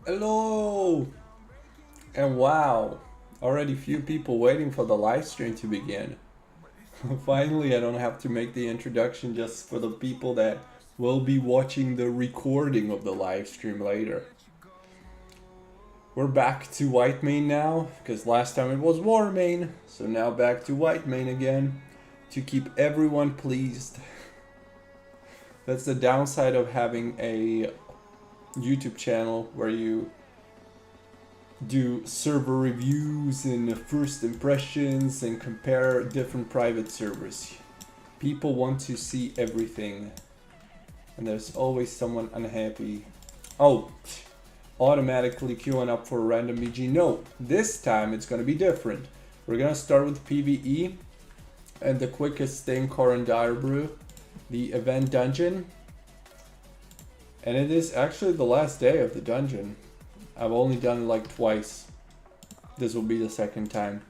Hello! And wow, already few people waiting for the live stream to begin. Finally, I don't have to make the introduction just for the people that will be watching the recording of the live stream later. We're back to Whitemane now, because last time it was Warmane, so now back to Whitemane again, to keep everyone pleased. That's the downside of having a YouTube channel where you do server reviews and first impressions and compare different private servers. People want to see everything, and there's always someone unhappy. Oh, automatically queuing up for a random BG. No, this time it's gonna be different. We're gonna start with PvE and the quickest thing, Corin Dire Brew, the event dungeon. And it is actually the last day of the dungeon. I've only done it like twice. This will be the second time.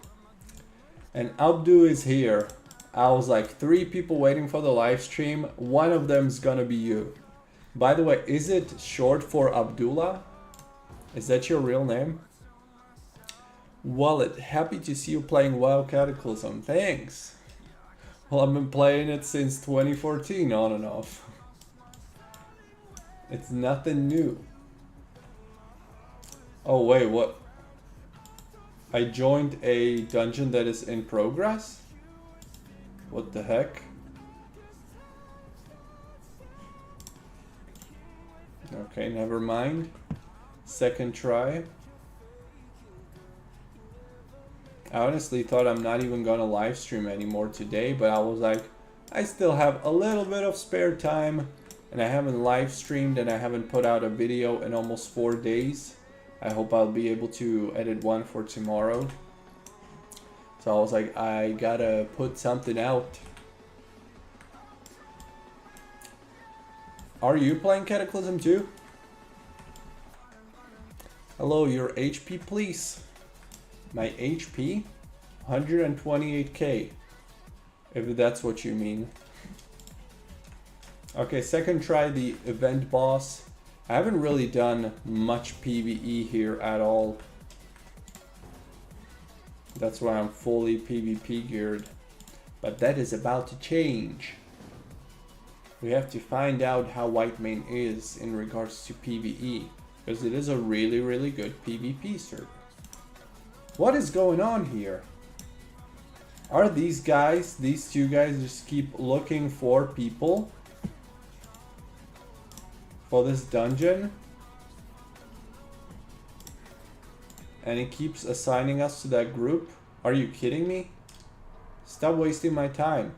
And Abdu is here. I was like 3 people waiting for the live stream. One of them is gonna be you. By the way, is it short for Abdullah? Is that your real name? Wallet, happy to see you playing WoW Cataclysm. Thanks. Well, I've been playing it since 2014 on and off. It's nothing new. Oh wait, what? I joined a dungeon that is in progress? What the heck? Okay, never mind. Second try. I honestly thought I'm not even gonna live stream anymore today, but I was like, I still have a little bit of spare time, and I haven't live streamed and I haven't put out a video in almost 4 days. I hope I'll be able to edit one for tomorrow. So I was like, I gotta put something out. Are you playing Cataclysm too? Hello, your HP please. My HP? 128k. If that's what you mean. Okay, second try the event boss. I haven't really done much PvE here at all. That's why I'm fully PvP geared. But that is about to change. We have to find out how Whitemane is in regards to PvE. Because it is a really, really good PvP server. What is going on here? Are these guys, these 2 guys, just keep looking for people for this dungeon? And it keeps assigning us to that group? Are you kidding me? Stop wasting my time.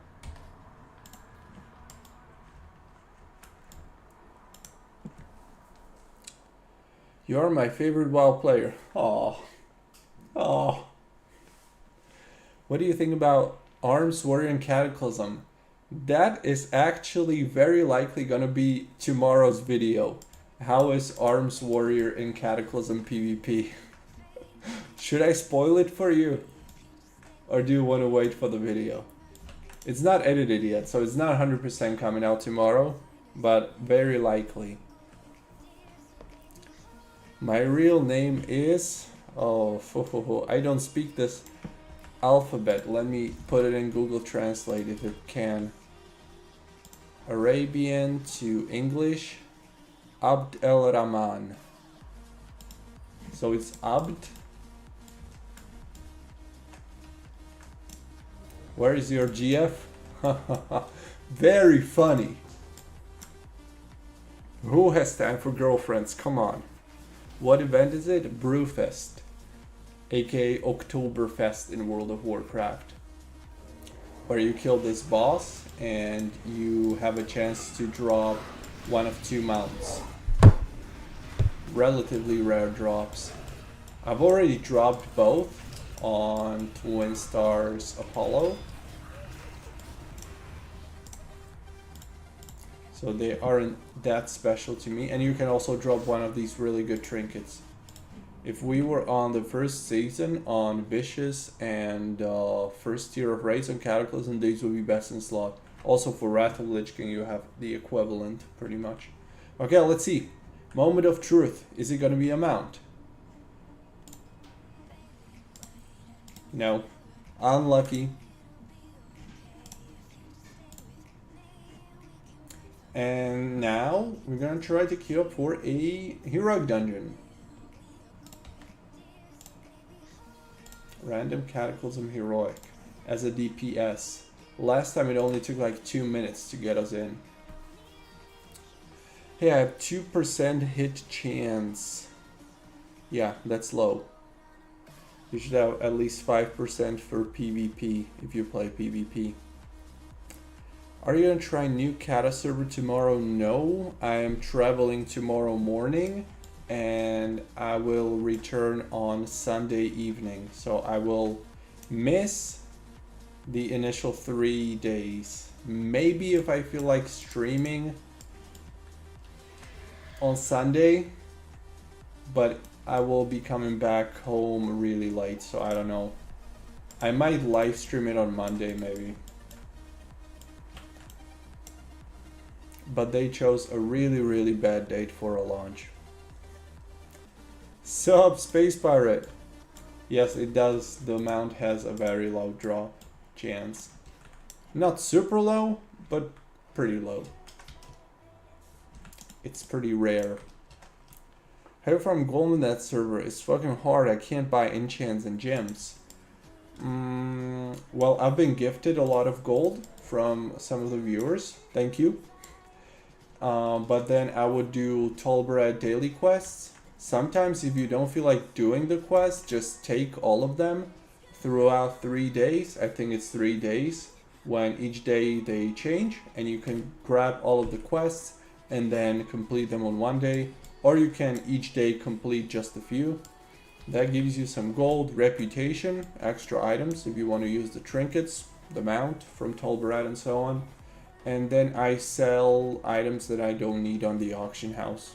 You're my favorite WoW player. Oh. Oh. What do you think about Arms Warrior and Cataclysm? That is actually very likely gonna be tomorrow's video. How is Arms Warrior in Cataclysm PvP? Should I spoil it for you? Or do you want to wait for the video? It's not edited yet, so it's not 100% coming out tomorrow, but very likely. My real name is... Oh, I don't speak this alphabet. Let me put it in Google Translate if it can. Arabian to English. Abd el Rahman. So it's Abd. Where is your GF? Very funny. Who has time for girlfriends? Come on. What event is it? Brewfest, aka Oktoberfest in World of Warcraft, where you kill this boss and you have a chance to drop one of 2 mounts. Relatively rare drops. I've already dropped both on Twin Stars Apollo, so they aren't that special to me. And you can also drop one of these really good trinkets. If we were on the first season on Vicious and first tier of raids on Cataclysm, these would be best in slot. Also for Wrath of Lich King you have the equivalent pretty much. Okay, let's see. Moment of truth. Is it gonna be a mount? No. Unlucky. And now we're gonna try to queue up for a heroic dungeon. Random Cataclysm heroic as a DPS. Last time it only took like 2 minutes to get us in. Hey, I have 2% hit chance. Yeah, that's low. You should have at least 5% for PvP if you play PvP. Are you gonna try new Cata server tomorrow? No, I am traveling tomorrow morning and I will return on Sunday evening. So I will miss the initial 3 days. Maybe if I feel like streaming on Sunday, but I will be coming back home really late, so I don't know. I might live stream it on Monday maybe. But they chose a really bad date for a launch. Sup, Space Pirate! Yes, it does. The mount has a very low drop chance. Not super low, but pretty low. It's pretty rare. Hey, from Golden, that server is fucking hard. I can't buy enchants and gems. Well, I've been gifted a lot of gold from some of the viewers. Thank you. But then I would do Tolbarad daily quests. Sometimes if you don't feel like doing the quest, just take all of them throughout 3 days. I think it's 3 days when each day they change, and you can grab all of the quests and then complete them on 1 day, or you can each day complete just a few. That gives you some gold, reputation, extra items if you want to use the trinkets, the mount from Tolbarad and so on. And then I sell items that I don't need on the auction house.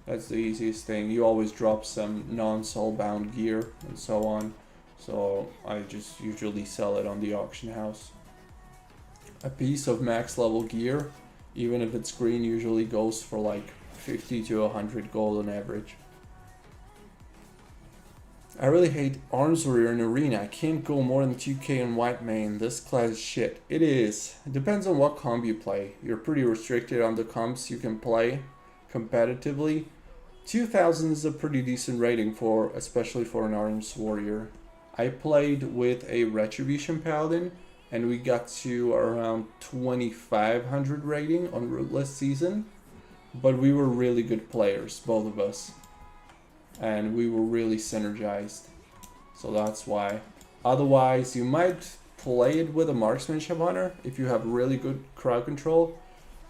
That's the easiest thing. You always drop some non-soulbound gear and so on. So I just usually sell it on the auction house. A piece of max level gear, even if it's green, usually goes for like 50 to 100 gold on average. I really hate Arms Warrior in Arena. I can't go more than 2k in Whitemane. This class is shit. It is. It depends on what comp you play. You're pretty restricted on the comps you can play competitively. 2000 is a pretty decent rating for, especially for an Arms Warrior. I played with a Retribution Paladin and we got to around 2500 rating on Rootless season. But we were really good players, both of us. And we were really synergized. So that's why. Otherwise, you might play it with a Marksmanship Hunter if you have really good crowd control.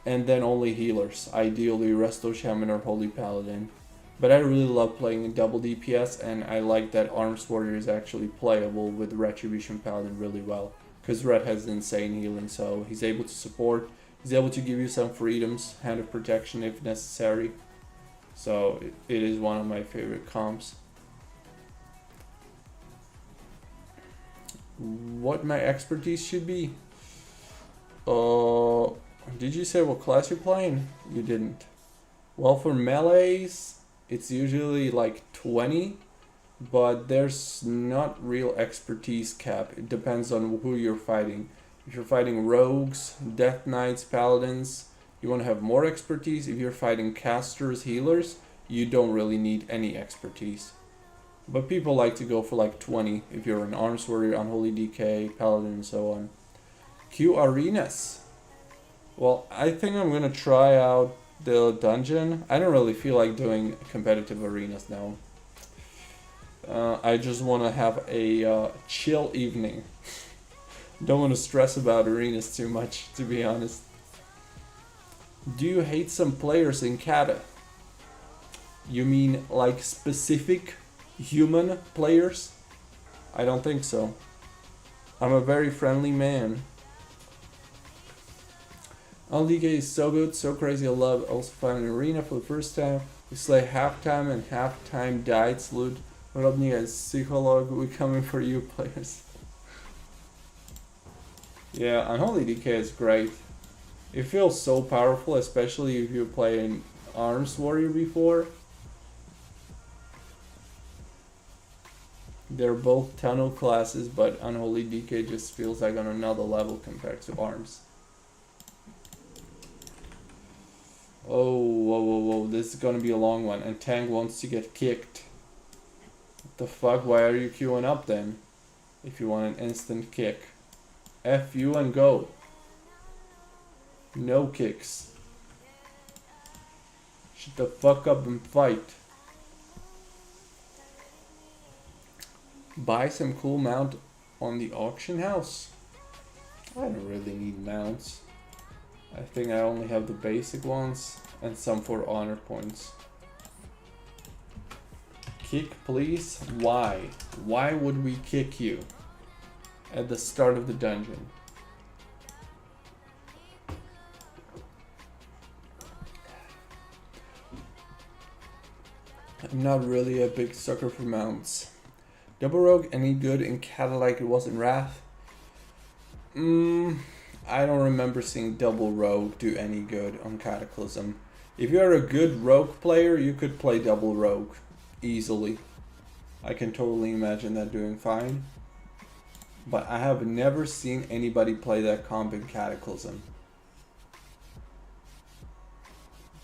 And then only healers. Ideally, Resto Shaman or Holy Paladin. But I really love playing in double DPS, and I like that Arms Warrior is actually playable with Retribution Paladin really well. Because Red has insane healing, so he's able to support. He's able to give you some freedoms, Hand of Protection if necessary. So it is one of my favorite comps. What my expertise should be? Did you say what class you're playing? You didn't. Well, for melees, it's usually like 20, but there's not real expertise cap. It depends on who you're fighting. If you're fighting rogues, death knights, paladins, you want to have more expertise. If you're fighting casters, healers, you don't really need any expertise. But people like to go for like 20 if you're an Arms Warrior, Unholy DK, Paladin, and so on. Q arenas. Well, I think I'm gonna try out the dungeon. I don't really feel like doing competitive arenas now. I just want to have a chill evening. Don't want to stress about arenas too much, to be honest. Do you hate some players in Cata? You mean like specific human players? I don't think so. I'm a very friendly man. LDK is so good, so crazy. I love also finding an arena for the first time. We slay halftime and halftime died. Salute. What up, you guys? Psycholog, we coming for you players. Yeah, Unholy DK is great. It feels so powerful, especially if you're playing Arms Warrior before. They're both tunnel classes, but Unholy DK just feels like on another level compared to Arms. Oh, whoa, whoa, whoa, this is gonna be a long one, and Tang wants to get kicked. What the fuck, why are you queuing up then? If you want an instant kick. F you and go. No kicks. Shut the fuck up and fight. Buy some cool mount on the auction house. I don't really need mounts. I think I only have the basic ones and some for honor points. Kick please? Why? Why would we kick you at the start of the dungeon? I'm not really a big sucker for mounts. Double Rogue any good in Cataclysm like it was in Wrath? I don't remember seeing Double Rogue do any good on Cataclysm. If you're a good Rogue player, you could play Double Rogue easily. I can totally imagine that doing fine. But I have never seen anybody play that comp in Cataclysm.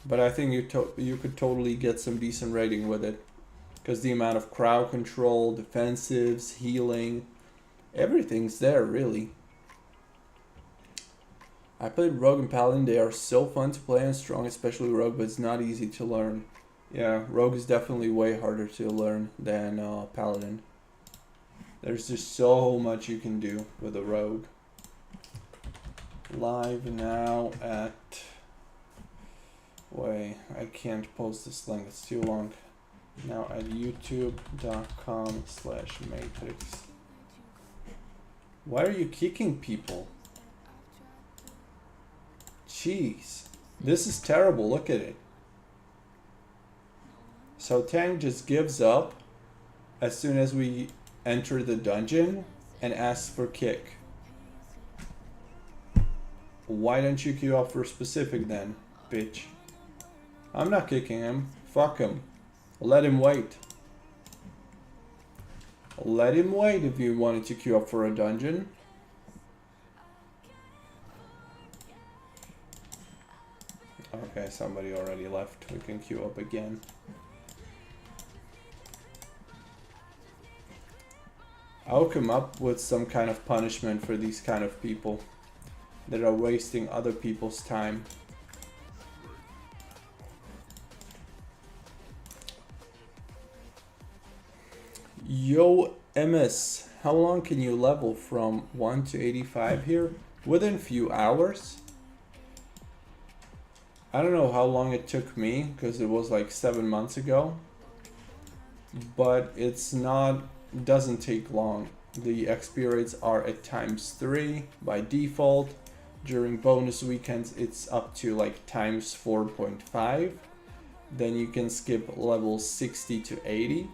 But I think you could totally get some decent rating with it. Because the amount of crowd control, defensives, healing, everything's there really. I played Rogue and Paladin. They are so fun to play and strong, especially Rogue, but it's not easy to learn. Yeah, Rogue is definitely way harder to learn than Paladin. There's just so much you can do with a Rogue. Live now at... Wait, I can't post this link, it's too long. Now at youtube.com/MEYTRIX. Why are you kicking people? Jeez, this is terrible, look at it. So Tang just gives up as soon as we enter the dungeon and asks for kick. Why don't you queue up for specific then, bitch? I'm not kicking him, fuck him. Let him wait. Let him wait if you wanted to queue up for a dungeon. Okay, somebody already left. We can queue up again. I'll come up with some kind of punishment for these kind of people that are wasting other people's time. Yo, MS, how long can you level from 1 to 85 here? Within a few hours? I don't know how long it took me, because it was like 7 months ago. But it's not, doesn't take long. The XP rates are at ×3 by default. During bonus weekends, it's up to like ×4.5. Then you can skip levels 60 to 80.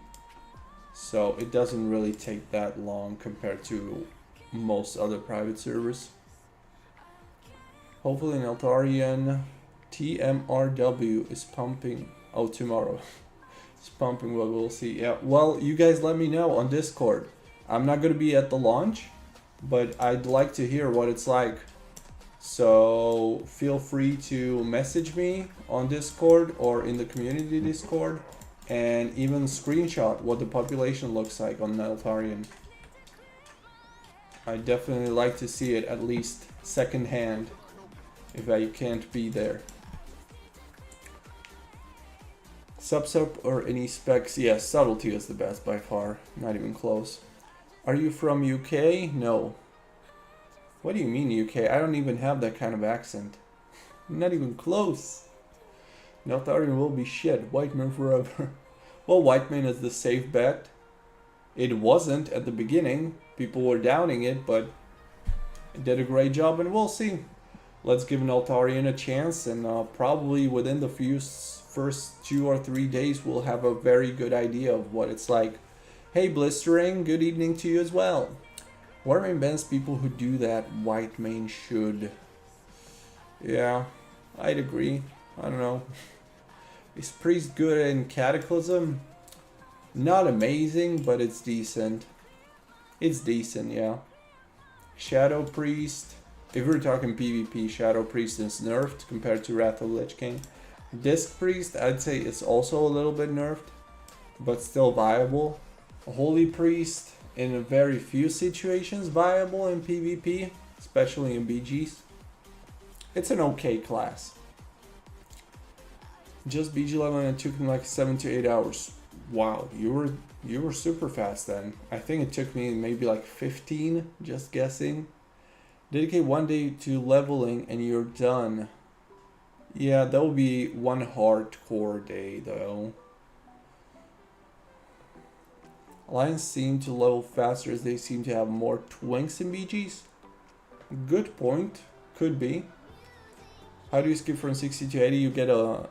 So it doesn't really take that long compared to most other private servers. Hopefully an Altarian TMRW is pumping. Oh, tomorrow. It's pumping, well, we'll see. Yeah, well, you guys let me know on Discord. I'm not going to be at the launch, but I'd like to hear what it's like. So feel free to message me on Discord or in the community Discord. And even screenshot what the population looks like on Altarian. I definitely like to see it at least secondhand if I can't be there. Sub or any specs? Yes, subtlety is the best by far. Not even close. Are you from UK? No. What do you mean UK? I don't even have that kind of accent. Not even close. Altarian will be shit. Whitemane forever. Well, Whitemane is the safe bet. It wasn't at the beginning. People were doubting it, but it did a great job, and we'll see. Let's give an Altarian a chance, and probably within the first 2 or 3 days, we'll have a very good idea of what it's like. Hey, Blistering, good evening to you as well. Whitemane bans people who do that. Whitemane should. Yeah, I'd agree. I don't know. Is Priest good in Cataclysm? Not amazing, but it's decent. It's decent, yeah. Shadow Priest. If we're talking PvP, Shadow Priest is nerfed compared to Wrath of Lich King. Disc Priest, I'd say it's also a little bit nerfed, but still viable. Holy Priest, in a very few situations, viable in PvP, especially in BGs. It's an okay class. Just BG level and it took me like 7 to 8 hours. Wow, you were super fast then. I think it took me maybe like 15, just guessing. Dedicate 1 day to leveling and you're done. Yeah, that will be one hardcore day though. Alliance seem to level faster as they seem to have more twinks in BGs. Good point. Could be. How do you skip from 60 to 80? You get a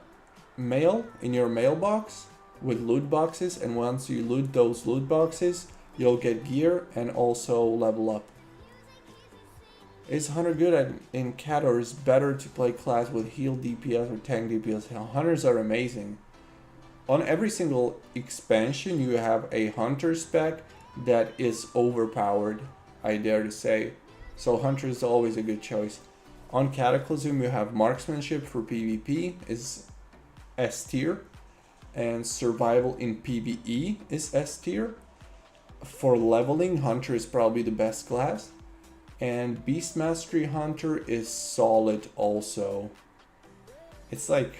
mail in your mailbox with loot boxes, and once you loot those loot boxes, you'll get gear and also level up. Is Hunter good in Cat, or is it better to play class with heal DPS or tank DPS? Hunters are amazing. On every single expansion you have a Hunter spec that is overpowered, I dare to say. So Hunter is always a good choice. On Cataclysm you have Marksmanship for PvP is S tier, and Survival in PvE is S tier. For leveling, Hunter is probably the best class. And Beast Mastery Hunter is solid also. It's like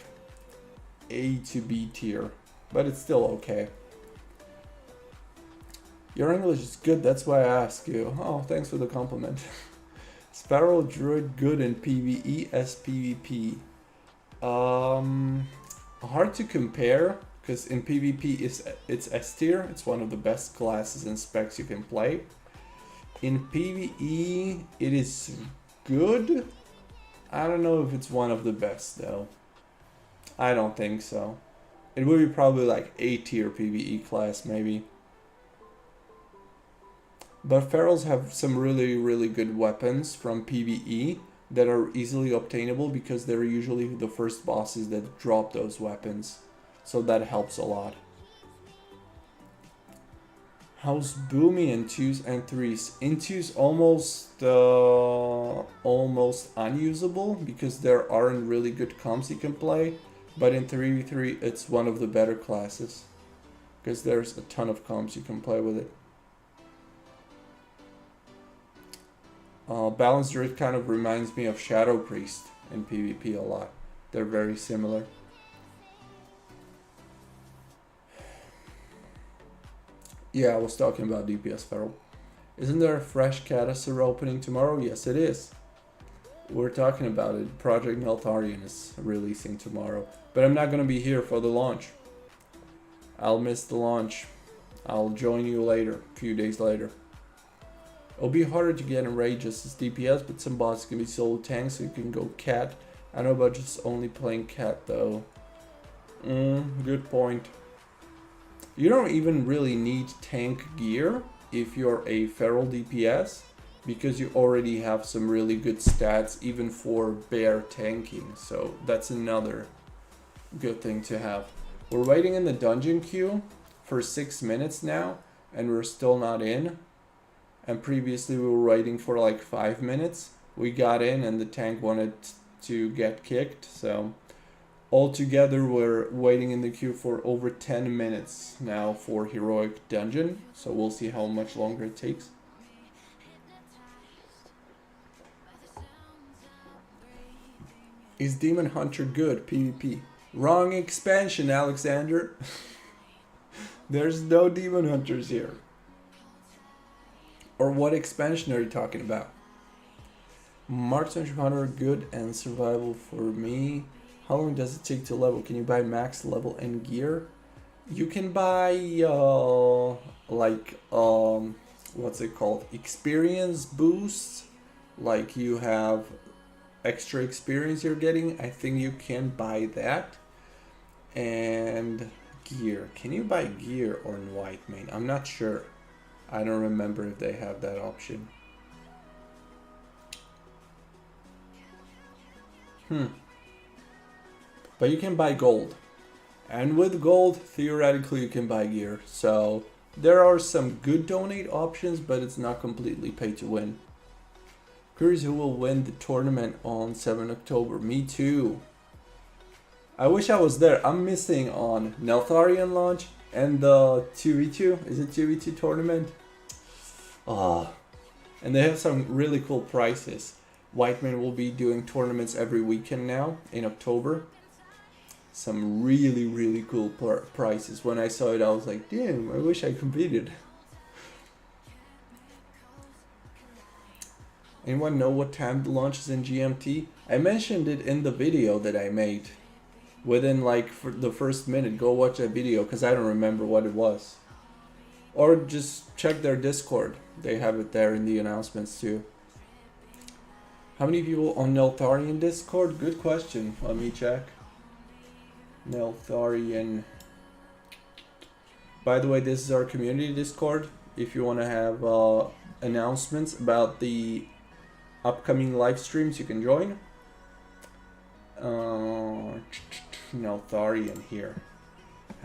A to B tier, but it's still okay. Your English is good, that's why I ask you. Oh, thanks for the compliment. Sparrow Druid good in PvE as PvP. Hard to compare, because in PvP it's S tier. It's one of the best classes and specs you can play. In PvE, it is good. I don't know if it's one of the best though. I don't think so. It would be probably like A tier PvE class maybe. But Ferals have some really good weapons from PvE that are easily obtainable because they're usually the first bosses that drop those weapons. So that helps a lot. How's Boomy in 2s and 3s? In 2s almost unusable because there aren't really good comps you can play. But in 3v3 it's one of the better classes because there's a ton of comps you can play with it. Balanced Druid kind of reminds me of Shadow Priest in PvP a lot. They're very similar. Yeah, I was talking about DPS Feral. Isn't there a fresh Cataclysm opening tomorrow? Yes, it is. We're talking about it. Project Meltarian is releasing tomorrow. But I'm not going to be here for the launch. I'll miss the launch. I'll join you later, a few days later. It'll be harder to get in raid just as DPS, but some bosses can be solo tanks, so you can go Cat. I know about just only playing Cat though. Good point. You don't even really need tank gear if you're a feral DPS, because you already have some really good stats even for bare tanking, so that's another good thing to have. We're waiting in the dungeon queue for 6 minutes now, and we're still not in. And previously we were waiting for like 5 minutes. We got in and the tank wanted to get kicked, so altogether we're waiting in the queue for over 10 minutes now for Heroic Dungeon, so we'll see how much longer it takes. Is Demon Hunter good PvP? Wrong expansion, Alexander. There's no Demon Hunters here. Or what expansion are you talking about? Marksmanship Hunter good and survival for me. How long does it take to level? Can you buy max level and gear? You can buy what's it called? Experience boosts. Like you have extra experience you're getting. I think you can buy that. And gear. Can you buy gear on Whitemane? I'm not sure. I don't remember if they have that option. But you can buy gold. And with gold, theoretically you can buy gear. So there are some good donate options, but it's not completely pay to win. Curious who will win the tournament on 7 October. Me too. I wish I was there. I'm missing on Neltharion launch and the 2v2. Is it 2v2 tournament? Ah. And they have some really cool prizes. Whitemane will be doing tournaments every weekend now in October. Some really, really cool prizes. When I saw it, I was like, damn, I wish I competed. Anyone know what time the launch is in GMT? I mentioned it in the video that I made. Within like for the first minute, go watch that video because I don't remember what it was. Or just check their Discord. They have it there in the announcements too. How many people on Neltharion Discord? Good question. Let me check. Neltharion. By the way, this is our community Discord. If you want to have announcements about the upcoming live streams, you can join. Neltharion here.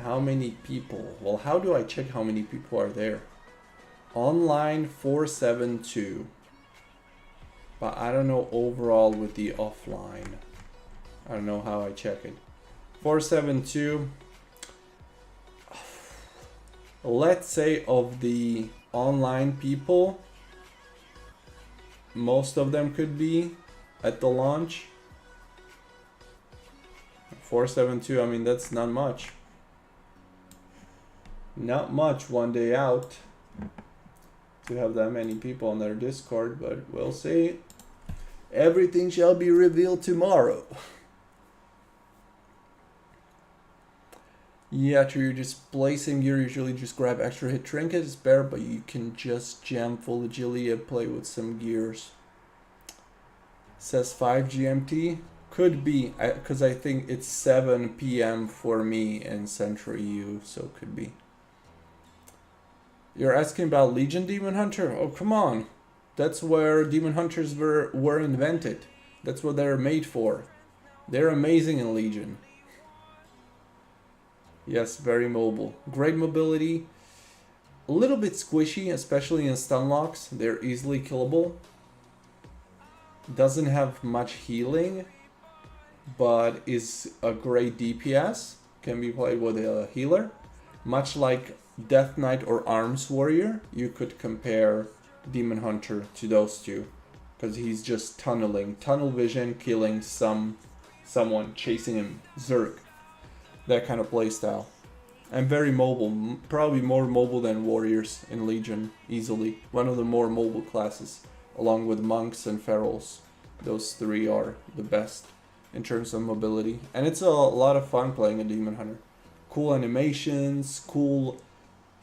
How many people? Well, how do I check how many people are there? Online 472. But I don't know overall with the offline. I don't know how I check it. 472. Let's say of the online people, most of them could be at the launch. 472, I mean, that's not much. Not much one day out to have that many people on their Discord, but we'll see. Everything shall be revealed tomorrow. Yeah, true, you're just placing gear, usually just grab extra hit trinket, it's better, but you can just jam full agility and play with some gears. Says 5 GMT. Could be, because I think it's 7 PM for me in Central EU, so it could be. You're asking about Legion Demon Hunter? Oh, come on. That's where Demon Hunters were invented. That's what they're made for. They're amazing in Legion. Yes, very mobile. Great mobility. A little bit squishy, especially in stun locks. They're easily killable. Doesn't have much healing, but is a great DPS. Can be played with a healer. Much like Death Knight or Arms Warrior, you could compare Demon Hunter to those two. Because he's just tunneling. Tunnel vision, killing someone, chasing him. Zerg. That kind of playstyle. And very mobile. Probably more mobile than Warriors in Legion. Easily. One of the more mobile classes. Along with Monks and Ferals. Those three are the best in terms of mobility. And it's a lot of fun playing a Demon Hunter. Cool animations, cool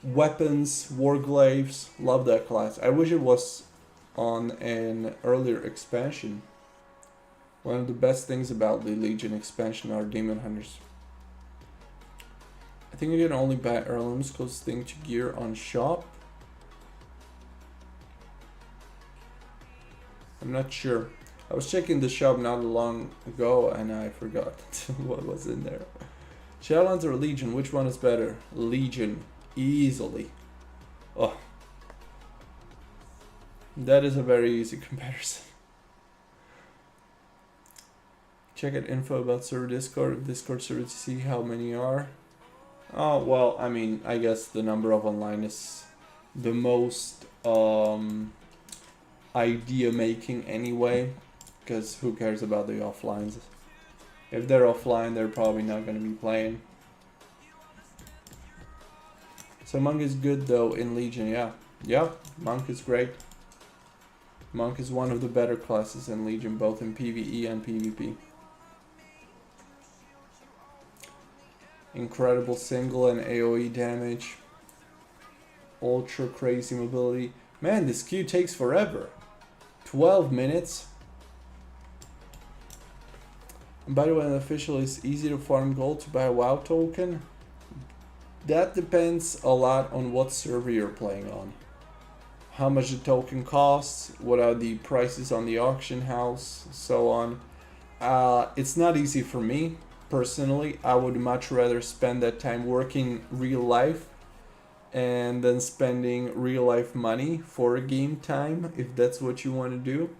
weapons, warglaives. Love that class. I wish it was on an earlier expansion. One of the best things about the Legion expansion are Demon Hunters. I think you can only buy heirlooms close thing to gear on shop. I'm not sure. I was checking the shop not long ago and I forgot what was in there. Shadowlands or Legion? Which one is better? Legion. Easily. Oh. That is a very easy comparison. Check out info about server Discord server to see how many are. Oh, well, I mean, I guess the number of online is the most idea making anyway. Because who cares about the offlines? If they're offline, they're probably not going to be playing. So Monk is good though in Legion, yeah. Yeah, Monk is great. Monk is one of the better classes in Legion, both in PvE and PvP. Incredible single and AoE damage. Ultra crazy mobility. Man, this queue takes forever. 12 minutes. And by the way, unofficial, it's easy to farm gold to buy a WoW token. That depends a lot on what server you're playing on. How much the token costs, what are the prices on the auction house, so on. It's not easy for me. personally, I would much rather spend that time working real life and then spending real life money for game time, if that's what you want to do.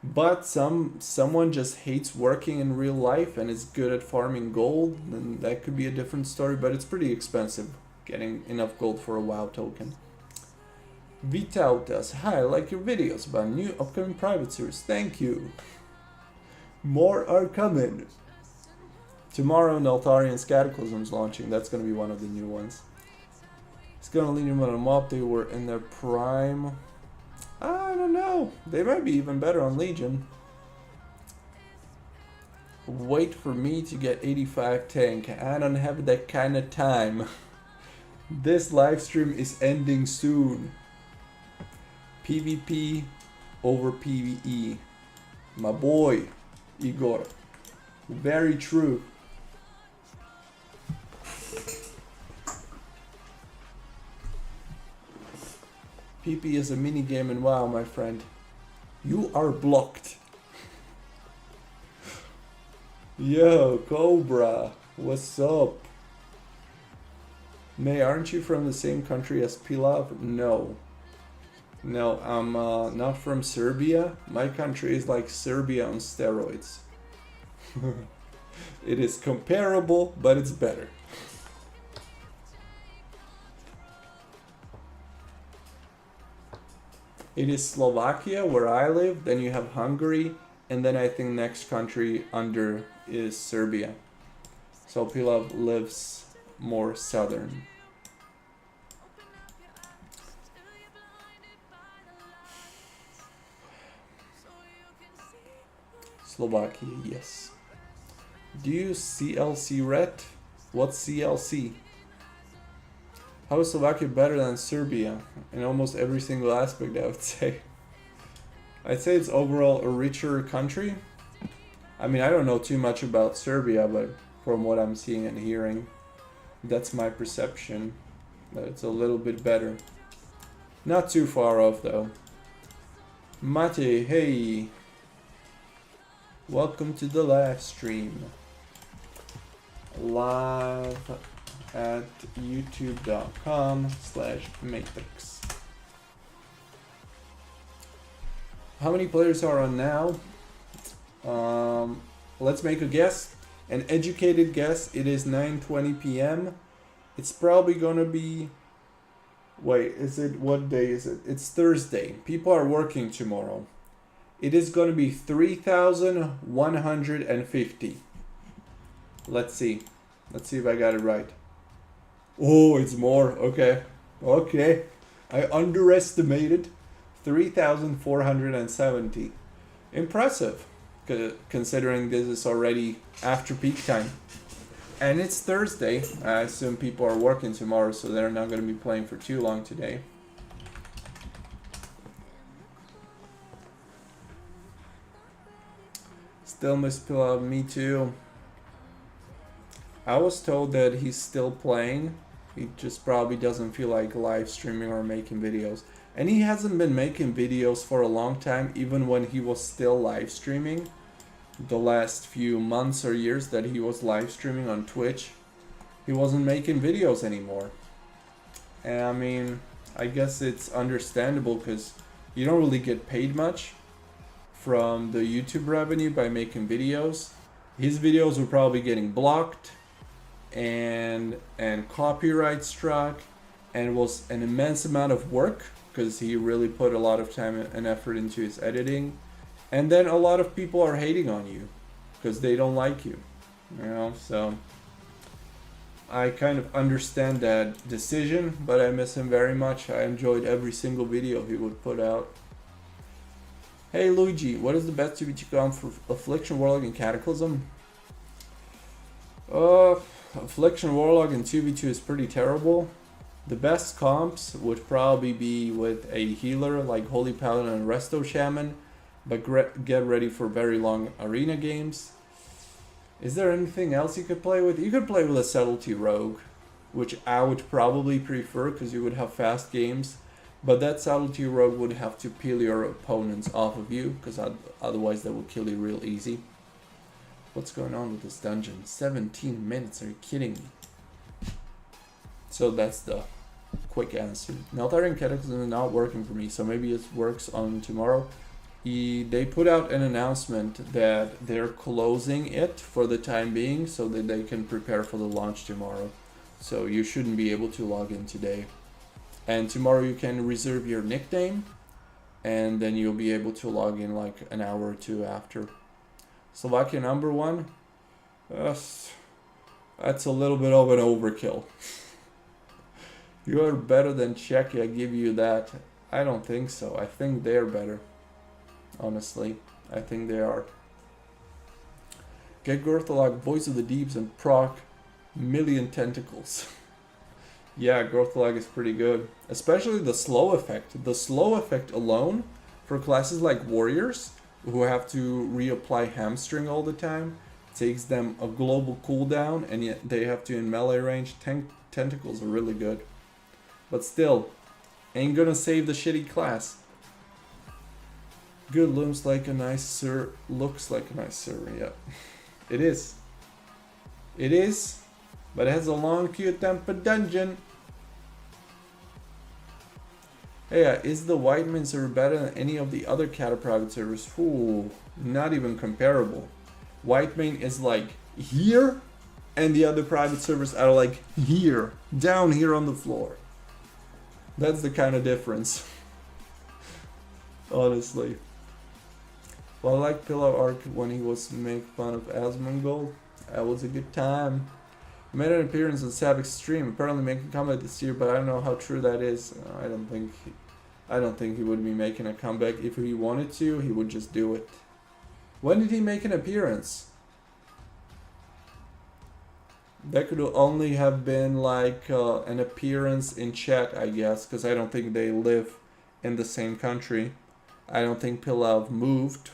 But someone just hates working in real life and is good at farming gold, then that could be a different story, but it's pretty expensive getting enough gold for a WoW token. Vitautas, hi, I like your videos about new upcoming private series. Thank you. More are coming. Tomorrow, Neltharian's Cataclysm is launching. That's going to be one of the new ones. It's going to lead them on a mob. They were in their prime. I don't know. They might be even better on Legion. Wait for me to get 85 tank. I don't have that kind of time. This live stream is ending soon. PvP over PvE. My boy, Igor. Very true. PP is a mini game in WoW, my friend. You are blocked. Yo, Cobra, what's up? May, aren't you from the same country as Pilav? No. No, I'm not from Serbia. My country is like Serbia on steroids. It is comparable, but it's better. It is Slovakia, where I live, then you have Hungary, and then I think next country under is Serbia. So Pilav lives more southern. Slovakia, yes. Do you CLC ret? What's CLC? How is Slovakia better than Serbia? In almost every single aspect, I would say. I'd say it's overall a richer country. I mean, I don't know too much about Serbia, but from what I'm seeing and hearing, that's my perception. That it's a little bit better. Not too far off, though. Mate, hey. Welcome to the live stream. Live at youtube.com/MEYTRIX. How many players are on now? Let's make a guess. An educated guess. It is 9:20 p.m. It's probably gonna be... Wait, is it... What day is it? It's Thursday. People are working tomorrow. It is gonna be 3,150. Let's see. Let's see if I got it right. Oh, it's more. Okay. Okay. I underestimated. 3,470. Impressive. Considering this is already after peak time. And it's Thursday. I assume people are working tomorrow, so they're not going to be playing for too long today. Still miss Pilav, me too. I was told that he's still playing. He just probably doesn't feel like live streaming or making videos. And he hasn't been making videos for a long time, even when he was still live streaming. The last few months or years that he was live streaming on Twitch, he wasn't making videos anymore. And I mean, I guess it's understandable because you don't really get paid much from the YouTube revenue by making videos. His videos were probably getting blocked and copyright struck, and it was an immense amount of work because he really put a lot of time and effort into his editing. And then a lot of people are hating on you because they don't like you, you know, so I kind of understand that decision, but I miss him very much. I enjoyed every single video he would put out. Hey Luigi, what is the best TBT comp for Affliction, Warlock, and Cataclysm? Affliction, Warlock, and 2v2 is pretty terrible. The best comps would probably be with a healer like Holy Paladin and Resto Shaman, but get ready for very long arena games. Is there anything else you could play with? You could play with a Subtlety Rogue, which I would probably prefer because you would have fast games. But that Subtlety Rogue would have to peel your opponents off of you, because otherwise they will kill you real easy. What's going on with this dungeon? 17 minutes, are you kidding me? So that's the quick answer. Meltarian Cataclysm is not working for me, so maybe it works on tomorrow. They put out an announcement that they're closing it for the time being so that they can prepare for the launch tomorrow. So you shouldn't be able to log in today. And tomorrow you can reserve your nickname, and then you'll be able to log in like an hour or two after. Slovakia number 1. That's a little bit of an overkill. You are better than Czechia, I give you that. I don't think so. I think they're better. Honestly, I think they are. Get Gorthalag, Voice of the Deeps, and proc Million Tentacles. Yeah, Gorthalag is pretty good. Especially the slow effect. The slow effect alone, for classes like Warriors, who have to reapply Hamstring all the time, takes them a global cooldown, and yet they have to in melee range. Tentacles are really good. But still, ain't gonna save the shitty class. Good looks like a nice server. Looks like a nice server, yeah. It is. It is, but it has a long cute temper dungeon. Hey, is the Whitemane server better than any of the other Cata private servers? Ooh, not even comparable. Whitemane is like here, and the other private servers are like here, down here on the floor. That's the kind of difference. Honestly. Well, I like Pillow Arc when he was making fun of Asmongold. That was a good time. He made an appearance on Savage Stream, apparently making a comeback this year, but I don't know how true that is. I don't think he would be making a comeback. If he wanted to, he would just do it. When did he make an appearance? That could only have been like an appearance in chat, I guess, because I don't think they live in the same country. I don't think Pilav moved.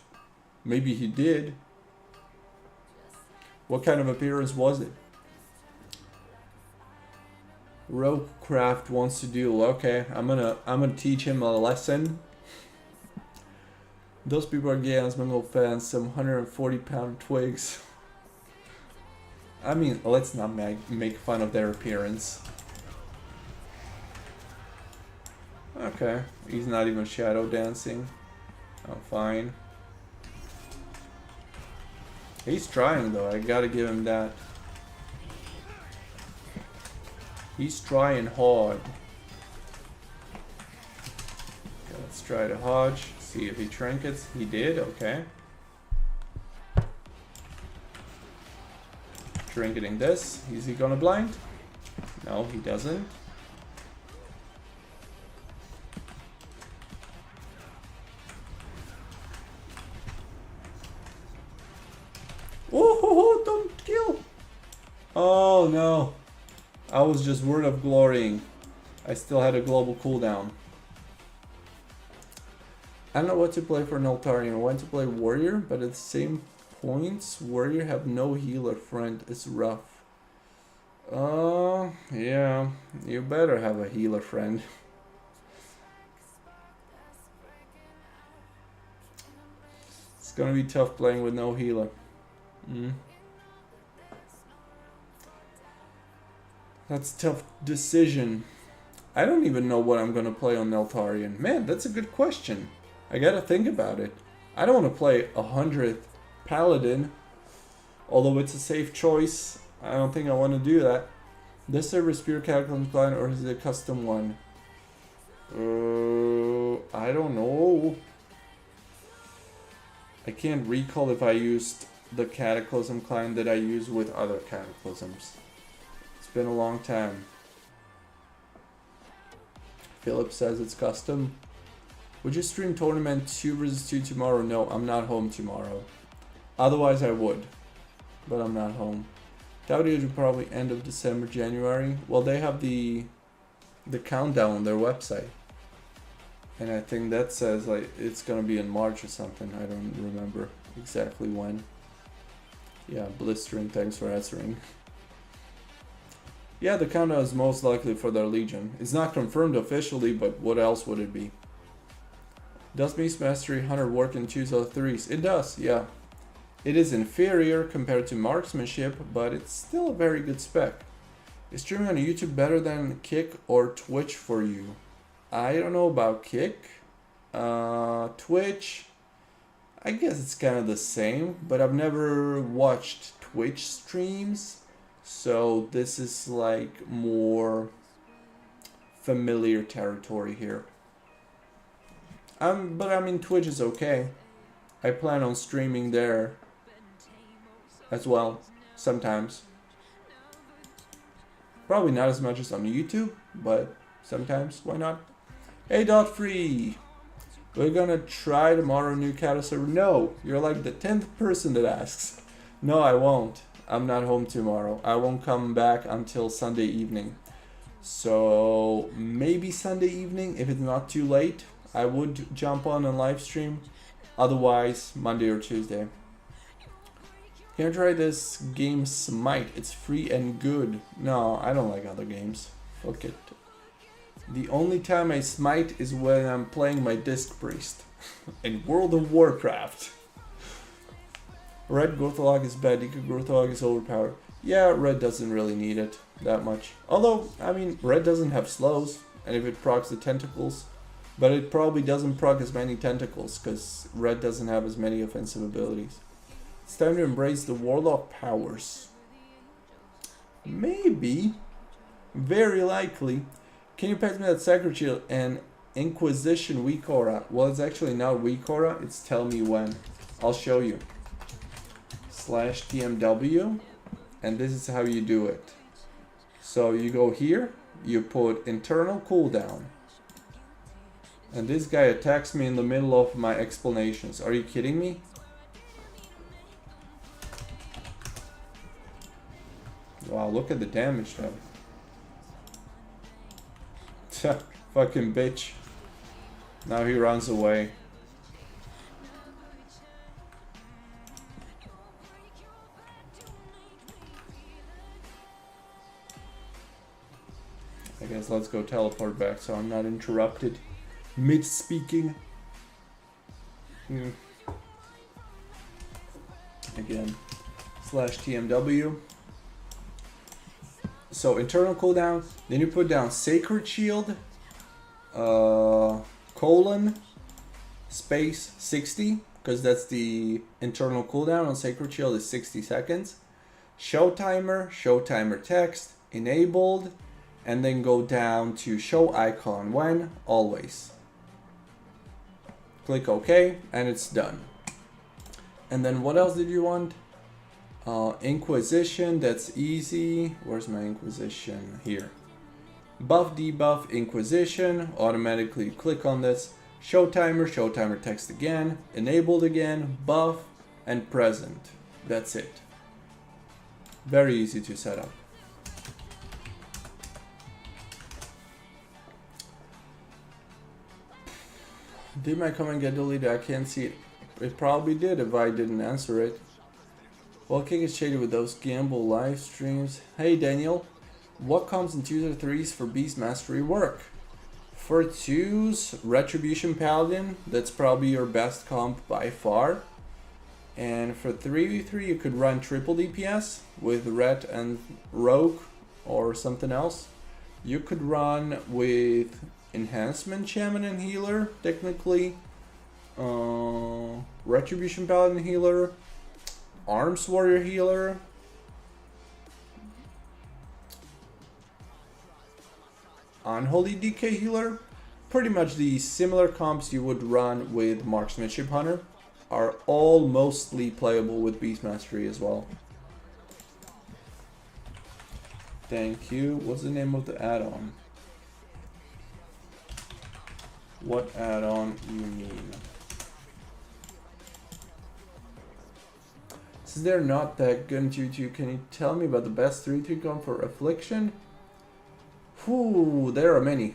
Maybe he did. What kind of appearance was it? Roguecraft wants to duel. Okay, I'm gonna teach him a lesson. Those people are gay Asmongold fans. Some 140-pound twigs. I mean, let's not make fun of their appearance. Okay, he's not even shadow dancing. Oh, fine. He's trying though, I gotta give him that. He's trying hard. Okay, let's try to Hodge, see if he trinkets. He did, okay. Trinketing this. Is he gonna blind? No, he doesn't. Oh, don't kill! Oh no. I was just word of glorying. I still had a global cooldown. I don't know what to play for an Altarian. I want to play Warrior, but at the same points, Warrior have no healer friend. It's rough. Yeah. You better have a healer friend. It's gonna be tough playing with no healer. That's a tough decision. I don't even know what I'm gonna play on Neltarian. Man, that's a good question. I gotta think about it. I don't want to play 100th Paladin, although it's a safe choice. I don't think I want to do that. This server is pure Cataclysm client or is it a custom one? I don't know. I can't recall if I used the Cataclysm client that I use with other Cataclysms. It's been a long time. Philip says it's custom. Would you stream tournament 2 vs 2 tomorrow? No, I'm not home tomorrow. Otherwise I would, but I'm not home. That would probably end of December, January. Well, they have the countdown on their website. And I think that says like it's gonna be in March or something. I don't remember exactly when. Yeah, blistering, thanks for answering. Yeah, the countdown is most likely for their Legion. It's not confirmed officially, but what else would it be? Does Beast Mastery Hunter work in 2s or 3s? It does, yeah. It is inferior compared to marksmanship, but it's still a very good spec. Is streaming on YouTube better than Kick or Twitch for you? I don't know about Kick. Twitch, I guess it's kind of the same, but I've never watched Twitch streams, so this is like more familiar territory here. But I mean, Twitch is okay. I plan on streaming there as well, sometimes. Probably not as much as on YouTube, but sometimes, why not? Hey, Dot3! We're gonna try tomorrow new Cataclysm server. No, you're like the 10th person that asks. No, I won't. I'm not home tomorrow. I won't come back until Sunday evening. So maybe Sunday evening, if it's not too late, I would jump on and live stream. Otherwise, Monday or Tuesday. Can I try this game Smite? It's free and good. No, I don't like other games. Fuck it. The only time I smite is when I'm playing my Disc Priest in World of Warcraft. Red Gorthalog is bad, Deca Gorthalog is overpowered. Yeah, red doesn't really need it that much. Although, I mean, red doesn't have slows, and if it procs the tentacles, but it probably doesn't proc as many tentacles, because red doesn't have as many offensive abilities. It's time to embrace the Warlock powers. Maybe. Very likely. Can you pass me that Sacred Shield and Inquisition weak aura? Well, it's actually not weak aura, it's tell me when. I'll show you. /TMW, and this is how you do it. So you go here, you put internal cooldown. And this guy attacks me in the middle of my explanations. Are you kidding me? Wow, look at the damage though. Fucking bitch. Now he runs away. I guess let's go teleport back so I'm not interrupted mid-speaking. Again, /TMW. So internal cooldown, then you put down Sacred Shield, colon, space 60, because that's the internal cooldown on Sacred Shield is 60 seconds. Show timer text, enabled, and then go down to show icon when, always. Click OK, and it's done. And then what else did you want? Inquisition, that's easy. Where's my Inquisition? Here. Buff, debuff, Inquisition. Automatically click on this. Show timer text again. Enabled again. Buff and present. That's it. Very easy to set up. Did my comment get deleted? I can't see it. It probably did if I didn't answer it. Well, Kick is shaded with those gamble live streams. Hey Daniel, what comes in 2s or 3s for Beast Mastery work? For 2s, Retribution Paladin, that's probably your best comp by far. And for 3v3, you could run triple DPS with Ret and Rogue or something else. You could run with Enhancement Shaman and Healer, technically. Retribution Paladin Healer. Arms Warrior Healer. Unholy DK Healer. Pretty much the similar comps you would run with Marksmanship Hunter are all mostly playable with Beast Mastery as well. Thank you. What's the name of the add-on? What add-on you mean? Since they're not that good in YouTube, can you tell me about the best 3-3 comp for Affliction? Whew, there are many.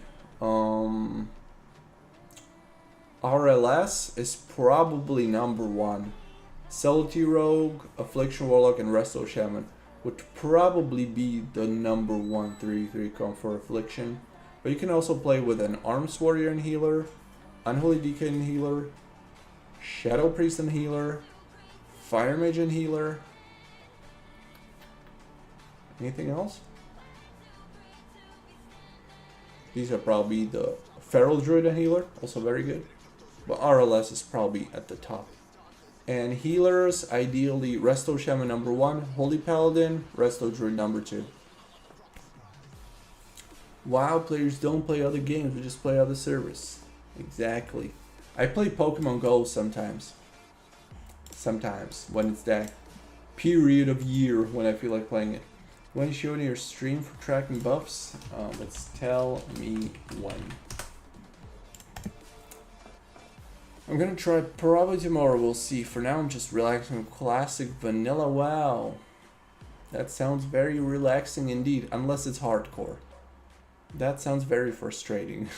RLS is probably #1. Celerity Rogue, Affliction Warlock, and Resto Shaman would probably be the #1 3-3 comp for Affliction. But you can also play with an Arms Warrior and Healer, Unholy DK and Healer, Shadow Priest and Healer, Fire Mage and Healer. Anything else? These are probably the Feral Druid and Healer, also very good. But RLS is probably at the top. And healers, ideally Resto Shaman number 1, Holy Paladin, Resto Druid number 2. WoW players don't play other games, we just play other servers. Exactly. I play Pokemon Go sometimes. Sometimes, when it's that period of year when I feel like playing it. When you showing your stream for tracking buffs? Let's tell me when. I'm gonna try probably tomorrow, we'll see. For now I'm just relaxing with classic vanilla. WoW. That sounds very relaxing indeed, unless it's hardcore. That sounds very frustrating.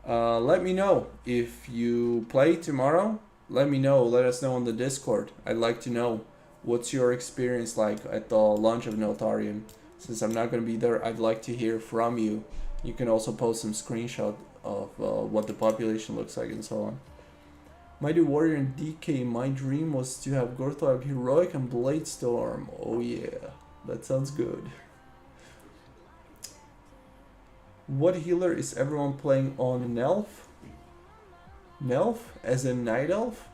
Let me know if you play tomorrow. Let me know, let us know on the Discord. I'd like to know what's your experience like at the launch of Neltharion. Since I'm not going to be there, I'd like to hear from you. You can also post some screenshot of what the population looks like and so on. Mighty Warrior and DK, my dream was to have Gorthog Heroic and Bladestorm. Oh yeah, that sounds good. What healer is everyone playing on Nelf? Nelf? As in Night Elf?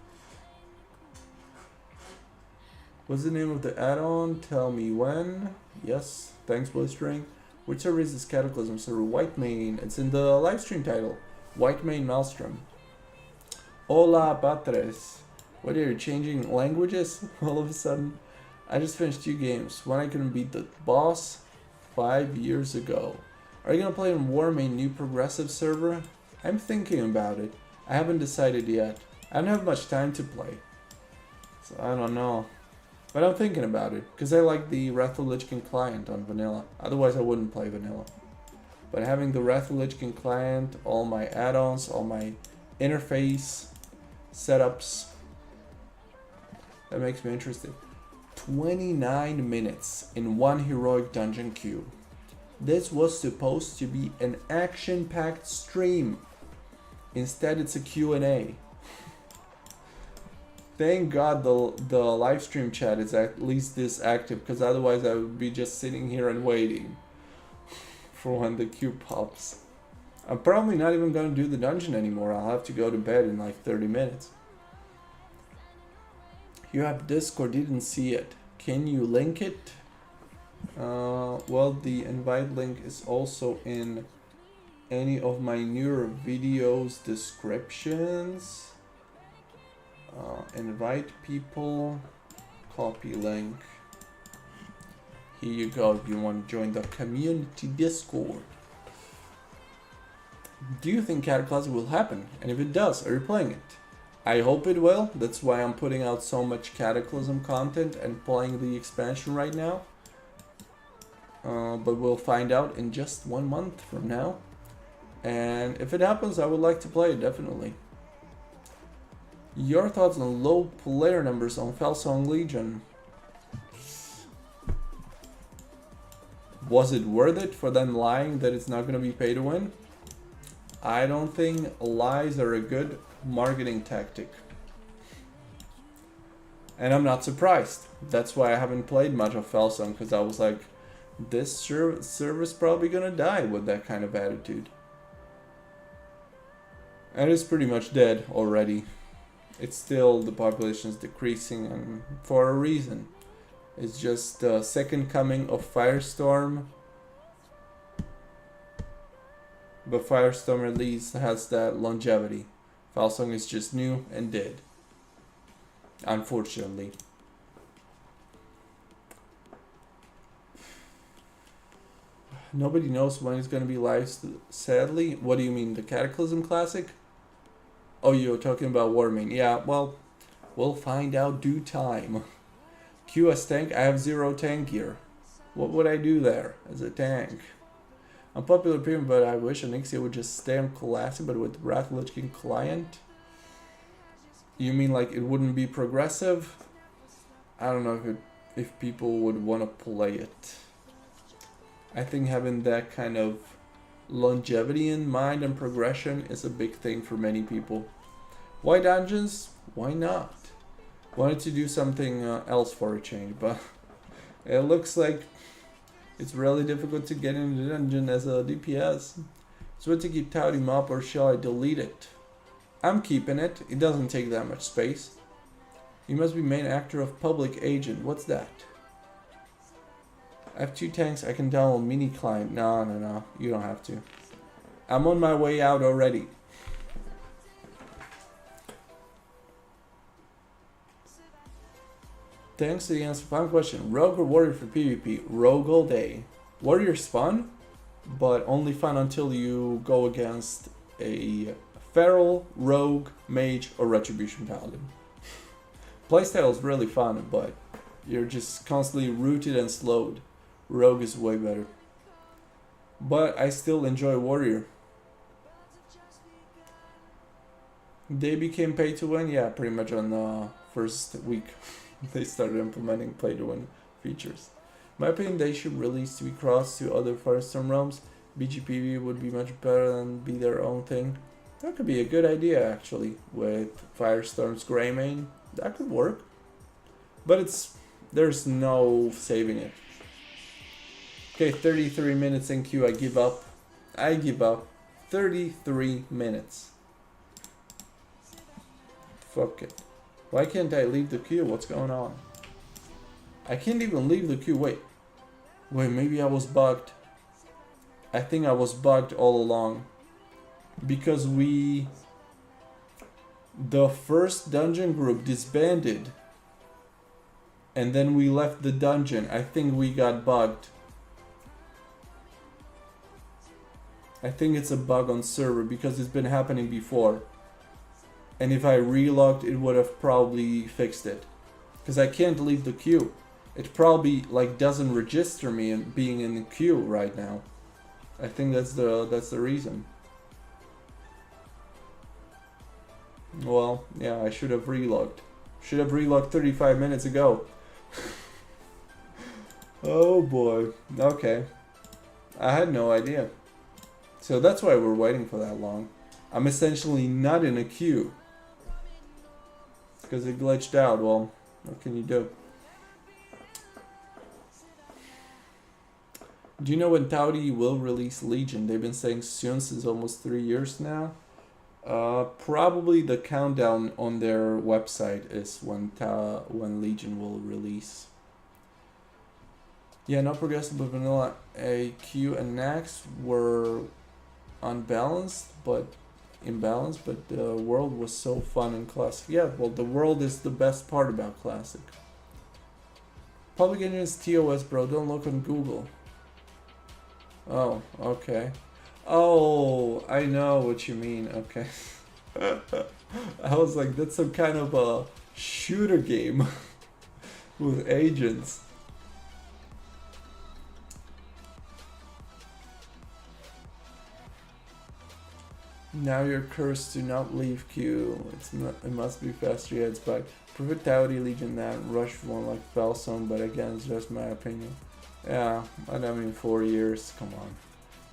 What's the name of the add-on? Tell me when. Yes, thanks Blistering. Which server is this Cataclysm server? Whitemane. It's in the livestream title. Whitemane Maelstrom. Hola Patres. What are you changing languages all of a sudden? I just finished 2 games. One I couldn't beat the boss 5 years ago. Are you gonna play in Whitemane new progressive server? I'm thinking about it. I haven't decided yet. I don't have much time to play. So I don't know. But I'm thinking about it. Because I like the Wrath of Lich King client on vanilla. Otherwise I wouldn't play vanilla. But having the Wrath of Lich King client, all my add-ons, all my interface setups, that makes me interested. 29 minutes in one heroic dungeon queue. This was supposed to be an action-packed stream. Instead, it's a Q&A. Thank God the live stream chat is at least this active, because otherwise I would be just sitting here and waiting for when the queue pops. I'm probably not even going to do the dungeon anymore. I'll have to go to bed in like 30 minutes. You have Discord, didn't see it. Can you link it? Well, the invite link is also in any of my newer videos descriptions. Invite people, copy link. Here you go if you want to join the community Discord. Do you think Cataclysm will happen? And if it does, are you playing it? I hope it will. That's why I'm putting out so much Cataclysm content and playing the expansion right now. But we'll find out in just 1 month from now. And if it happens, I would like to play it, definitely. Your thoughts on low player numbers on Felsong Legion? Was it worth it for them lying that it's not going to be pay to win? I don't think lies are a good marketing tactic. And I'm not surprised. That's why I haven't played much of Felsong, because I was like, this server's probably gonna die with that kind of attitude. And it's pretty much dead already. It's still, the population is decreasing, and for a reason. It's just the second coming of Firestorm. But Firestorm at least has that longevity. Felsong is just new and dead. Unfortunately. Nobody knows when it's going to be live, sadly. What do you mean, the Cataclysm Classic? Oh, you're talking about Whitemane. Yeah, well, we'll find out due time. QS tank, I have 0 tank gear. What would I do there as a tank? Unpopular opinion, but I wish Onyxia would just stay on Classic, but with Wrath of Lich King client. You mean like it wouldn't be progressive? I don't know if people would want to play it. I think having that kind of longevity in mind and progression is a big thing for many people. Why dungeons? Why not? Wanted to do something else for a change, but it looks like it's really difficult to get into the dungeon as a DPS. So what to keep touting up, or shall I delete it? I'm keeping it. It doesn't take that much space. You must be main actor of public agent. What's that? I have 2 tanks. I can download mini client. No. You don't have to. I'm on my way out already. Thanks to the answer. Final question. Rogue or warrior for PvP? Rogue all day. Warrior's fun, but only fun until you go against a feral, rogue, mage, or retribution paladin. Playstyle is really fun, but you're just constantly rooted and slowed. Rogue is way better. But I still enjoy warrior. They became pay to win? Yeah, pretty much on the first week. They started implementing pay to win features. In my opinion, they should release to be crossed to other Firestorm realms. BGPV would be much better than be their own thing. That could be a good idea actually, with Firestorm's Greymane. That could work. But there's no saving it. Okay, 33 minutes in queue. I give up. 33 minutes. Fuck it. Why can't I leave the queue? What's going on? I can't even leave the queue. Wait, maybe I was bugged. I think I was bugged all along. Because the first dungeon group disbanded. And then we left the dungeon. I think we got bugged. I think it's a bug on server because it's been happening before. And if I relogged, it would have probably fixed it. Because I can't leave the queue. It probably doesn't register me in being in the queue right now. I think that's the reason. Well, yeah, I should have relogged. Should have relogged 35 minutes ago. Oh boy. Okay. I had no idea. So that's why we're waiting for that long. I'm essentially not in a queue. Because it glitched out. Well, what can you do? Do you know when Taudi will release Legion? They've been saying soon since almost 3 years now. Probably the countdown on their website is when Legion will release. Yeah, not progressive, but vanilla AQ and Nax were unbalanced, but imbalanced, but the world was so fun and classic. Yeah, well, the world is the best part about classic. Public Engine's TOS, bro, don't look on Google. Oh, okay. Oh, I know what you mean, okay. I was like, that's some kind of a shooter game with agents. Now you're cursed to not leave queue. It must be faster. Yeah, it's back. Prefer Taudi Legion that rush one like Falzone, but again, it's just my opinion. Yeah, I mean 4 years. Come on.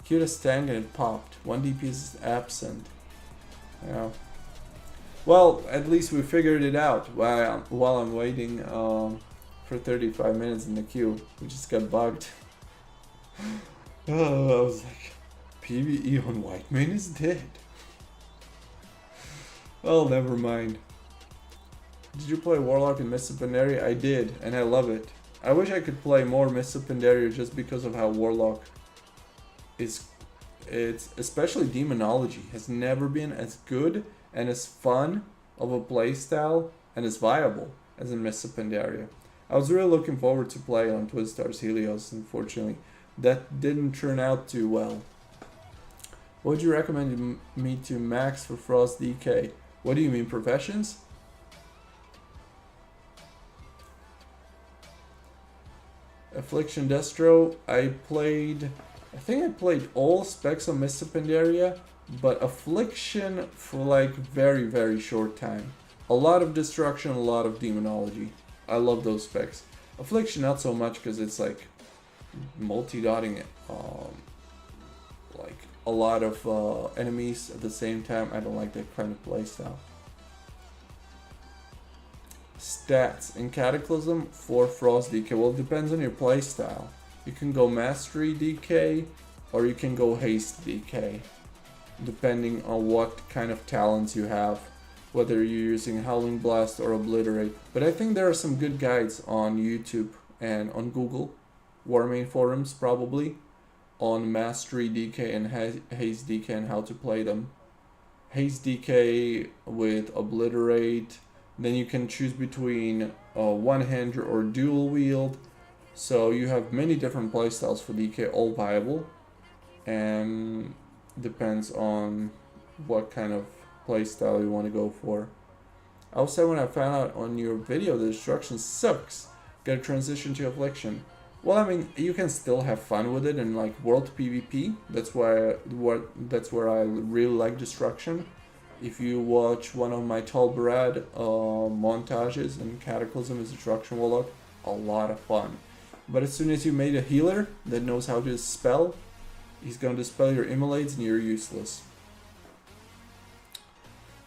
Cutest tank and it popped. 1 DP is absent. Yeah. Well, at least we figured it out while I'm waiting for 35 minutes in the queue. We just got bugged. Oh, I was like, PvE on Whitemane is dead. Well, never mind. Did you play Warlock in Mists of Pandaria? I did, and I love it. I wish I could play more Mists of Pandaria just because of how Warlock is. It's especially Demonology has never been as good and as fun of a playstyle and as viable as in Mists of Pandaria. I was really looking forward to play on Twin Stars Helios. Unfortunately, that didn't turn out too well. What would you recommend me to max for Frost DK? What do you mean, professions? Affliction Destro, I think I played all specs on Mists of Pandaria, but Affliction for like very, very short time. A lot of Destruction, a lot of Demonology. I love those specs. Affliction not so much because it's like multi-dotting like a lot of enemies at the same time. I don't like that kind of playstyle. Stats in Cataclysm for Frost DK. Well, it depends on your playstyle. You can go Mastery DK or you can go Haste DK, depending on what kind of talents you have, whether you're using Howling Blast or Obliterate. But I think there are some good guides on YouTube and on Google, Whitemane forums probably, on Mastery DK and Haste DK and how to play them. Haste DK with Obliterate, then you can choose between one-hander or dual wield. So you have many different playstyles for DK, all viable, and depends on what kind of playstyle you want to go for. I will say when I found out on your video the destruction sucks, gotta transition to Affliction. Well, I mean, you can still have fun with it in like World PvP. That's where I really like Destruction. If you watch one of my Tall Brad montages in Cataclysm as Destruction Warlock, a lot of fun. But as soon as you made a healer that knows how to dispel, he's gonna dispel your immolates and you're useless.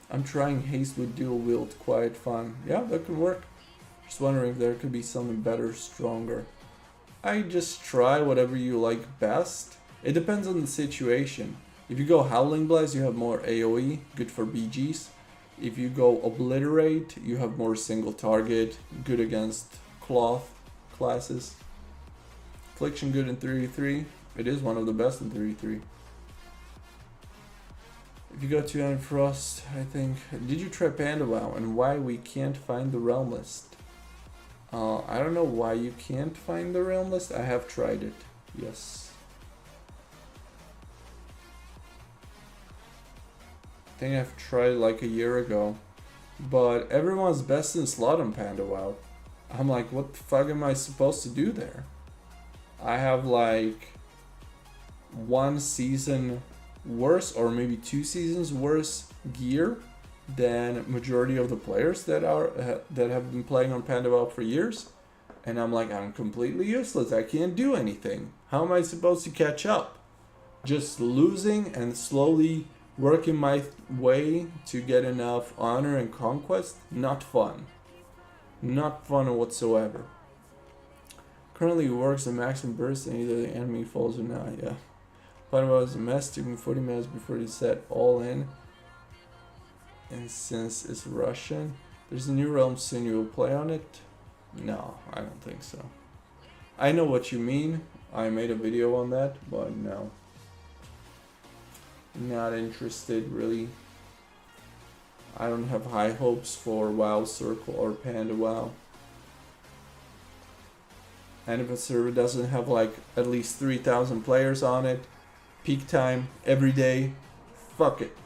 I'm trying Haste with dual wield, quite fun. Yeah, that could work. Just wondering if there could be something better, stronger. I just try whatever you like best. It depends on the situation. If you go Howling Blast, you have more AoE, good for BGs. If you go Obliterate, you have more single target, good against cloth classes. Affliction good in 3v3. It is one of the best in 3v3. If you go to Iron Frost, I think... Did you try Panda WoW and why we can't find the realm list? I don't know why you can't find the realm list. I have tried it. Yes. I think I've tried it like a year ago. But everyone's best in slot on Panda WoW. I'm like, what the fuck am I supposed to do there? I have like one season worse or maybe 2 seasons worse gear than majority of the players that have been playing on Panda WoW for years, and I'm like, I'm completely useless. I can't do anything. How am I supposed to catch up? Just losing and slowly working my way to get enough honor and conquest. Not fun. Not fun whatsoever. Currently it works at maximum burst and either the enemy falls or not. Yeah. Panda WoW is a mess. Took me 40 minutes before they set all in. And since it's Russian, there's a new realm soon. You will play on it? No, I don't think so. I know what you mean. I made a video on that, but no. Not interested, really. I don't have high hopes for WoW Circle or Panda WoW. And if a server doesn't have like at least 3,000 players on it, peak time, every day, fuck it.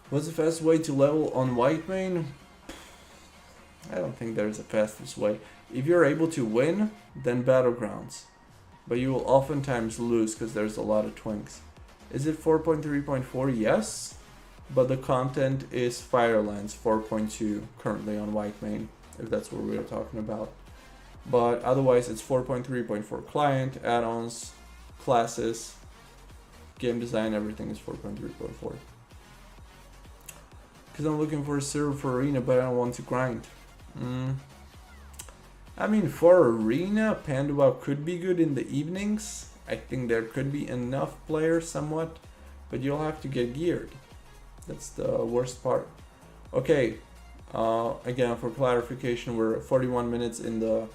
What's the fastest way to level on Whitemane? I don't think there's a fastest way. If you're able to win, then Battlegrounds. But you will oftentimes lose because there's a lot of twinks. Is it 4.3.4? Yes. But the content is Firelands 4.2 currently on Whitemane, if that's what we're talking about. But otherwise it's 4.3.4 client, add-ons, classes, game design, everything is 4.3.4. Because I'm looking for a server for Arena, but I don't want to grind. I mean, for Arena, Panda WoW could be good in the evenings. I think there could be enough players somewhat, but you'll have to get geared. That's the worst part. Okay, again, for clarification, we're 41 minutes in the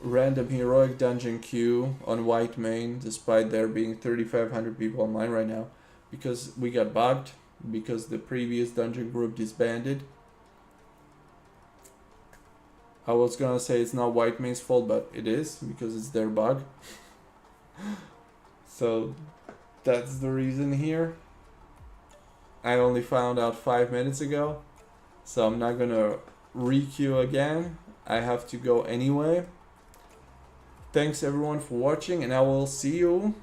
random heroic dungeon queue on Whitemane, despite there being 3,500 people online right now, because we got bugged. Because the previous dungeon group disbanded. I was gonna say it's not Whitemane's fault, but it is, because it's their bug. So that's the reason here. I only found out 5 minutes ago, so I'm not gonna re-queue again. I have to go anyway. Thanks everyone for watching, and I will see you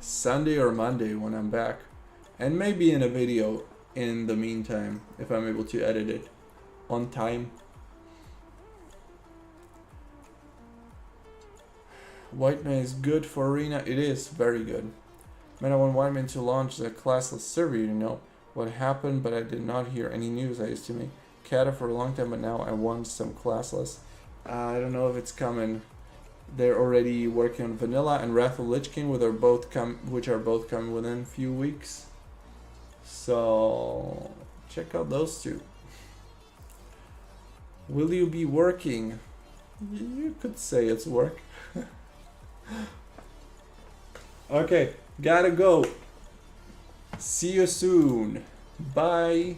Sunday or Monday when I'm back, and maybe in a video in the meantime if I'm able to edit it on time. Whitemane is good for Arena. It is very good. Man, I want Whitemane to launch the classless server, you know. what happened, but I did not hear any news. I used to make Cata for a long time, but now I want some classless. I don't know if it's coming. They're already working on Vanilla and Wrath of Lich King, which are both coming within a few weeks. So check out those two. Will you be working? You could say it's work. Okay, gotta go. See you soon. Bye.